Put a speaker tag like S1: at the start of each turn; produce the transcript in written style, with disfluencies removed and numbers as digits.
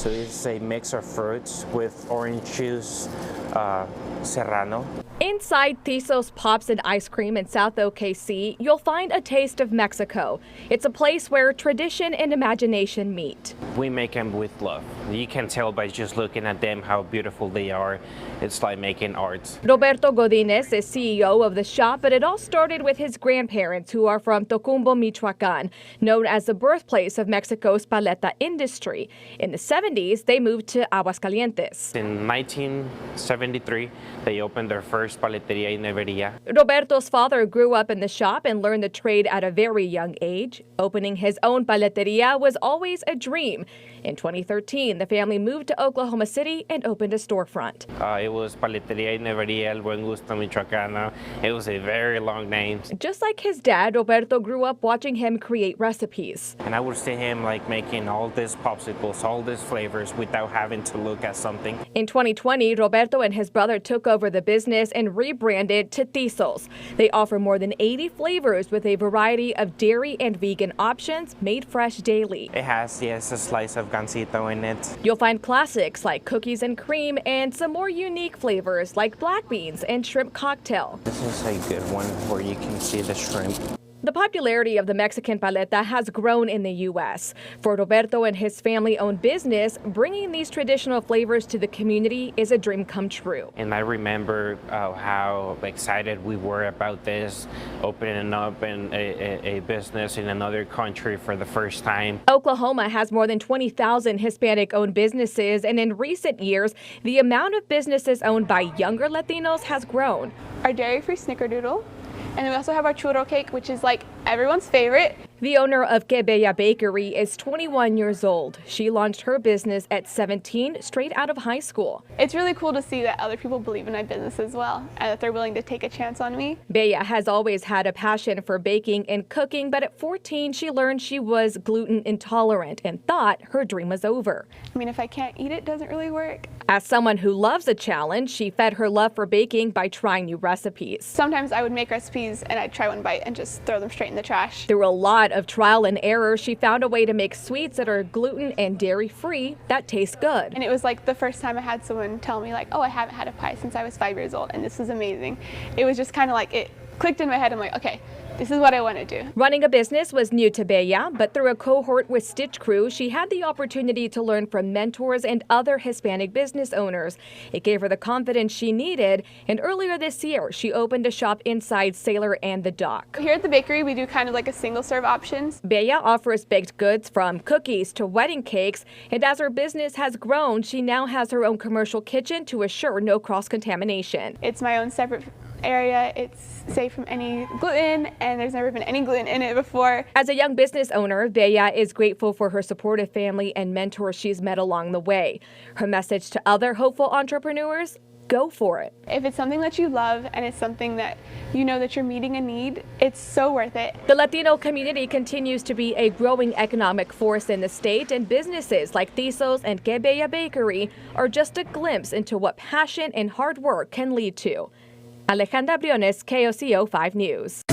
S1: So it's a mix of fruits with orange juice, serrano.
S2: Inside Thisos Pops and Ice Cream in South OKC, you'll find a taste of Mexico. It's a place where tradition and imagination meet.
S1: We make them with love. You can tell by just looking at them how beautiful they are. It's like making art.
S2: Roberto Godinez is CEO of the shop, but it all started with his grandparents, who are from Tocumbo, Michoacan, known as the birthplace of Mexico's paleta industry. In the 70s, they moved to Aguascalientes.
S1: In 1973, they opened their first paleteria y neveria.
S2: Roberto's father grew up in the shop and learned the trade at a very young age. Opening his own paleteria was always a dream. In 2013, the family moved to Oklahoma City and opened a storefront.
S1: It was Paleteria y Nevería El Buen Gusto Michoacana. It was a very long name.
S2: Just like his dad, Roberto grew up watching him create recipes.
S1: And I would see him like making all these popsicles, all these flavors without having to look at something.
S2: In 2020, Roberto and his brother took over the business and rebranded to Thisos. They offer more than 80 flavors with a variety of dairy and vegan options made fresh daily.
S1: It has, yes, a slice of gansito in it.
S2: You'll find classics like cookies and cream and some more unique flavors like black beans and shrimp cocktail.
S1: This is a good one where you can see the shrimp.
S2: The popularity of the Mexican paleta has grown in the U.S. For Roberto and his family-owned business, bringing these traditional flavors to the community is a dream come true.
S1: And I remember how excited we were about this, opening up a business in another country for the first time.
S2: Oklahoma has more than 20,000 Hispanic-owned businesses, and in recent years, the amount of businesses owned by younger Latinos has grown.
S3: Our dairy-free snickerdoodle. And then we also have our churro cake, which is like everyone's favorite.
S2: The owner of Que Bella Bakery is 21 years old. She launched her business at 17, straight out of high school.
S3: It's really cool to see that other people believe in my business as well, and that they're willing to take a chance on me.
S2: Bella has always had a passion for baking and cooking, but at 14, she learned she was gluten intolerant and thought her dream was over.
S3: I mean, if I can't eat it, it doesn't really work.
S2: As someone who loves a challenge, she fed her love for baking by trying new recipes.
S3: Sometimes I would make recipes and I'd try one bite and just throw them straight in the trash.
S2: Through a lot of trial and error, she found a way to make sweets that are gluten and dairy-free that taste good.
S3: And it was like the first time I had someone tell me like, oh, I haven't had a pie since I was 5 years old, and this was amazing. It was just kind of like it clicked in my head. I'm like, okay, this is what I want to do.
S2: Running a business was new to Bella, but through a cohort with Stitch Crew, she had the opportunity to learn from mentors and other Hispanic business owners. It gave her the confidence she needed, and earlier this year, she opened a shop inside Sailor and the Dock.
S3: Here at the bakery, we do kind of like a single-serve options.
S2: Bella offers baked goods from cookies to wedding cakes, and as her business has grown, she now has her own commercial kitchen to assure no cross-contamination.
S3: It's my own separate area. It's safe from any gluten, and there's never been any gluten in it before.
S2: As a young business owner, Bella is grateful for her supportive family and mentors she's met along the way. Her message to other hopeful entrepreneurs: go for it.
S3: If it's something that you love and it's something that you know that you're meeting a need, it's so worth it.
S2: The Latino community continues to be a growing economic force in the state, and businesses like Thisos and Que Bella Bakery are just a glimpse into what passion and hard work can lead to. Alejandra Briones, KOCO 5 News.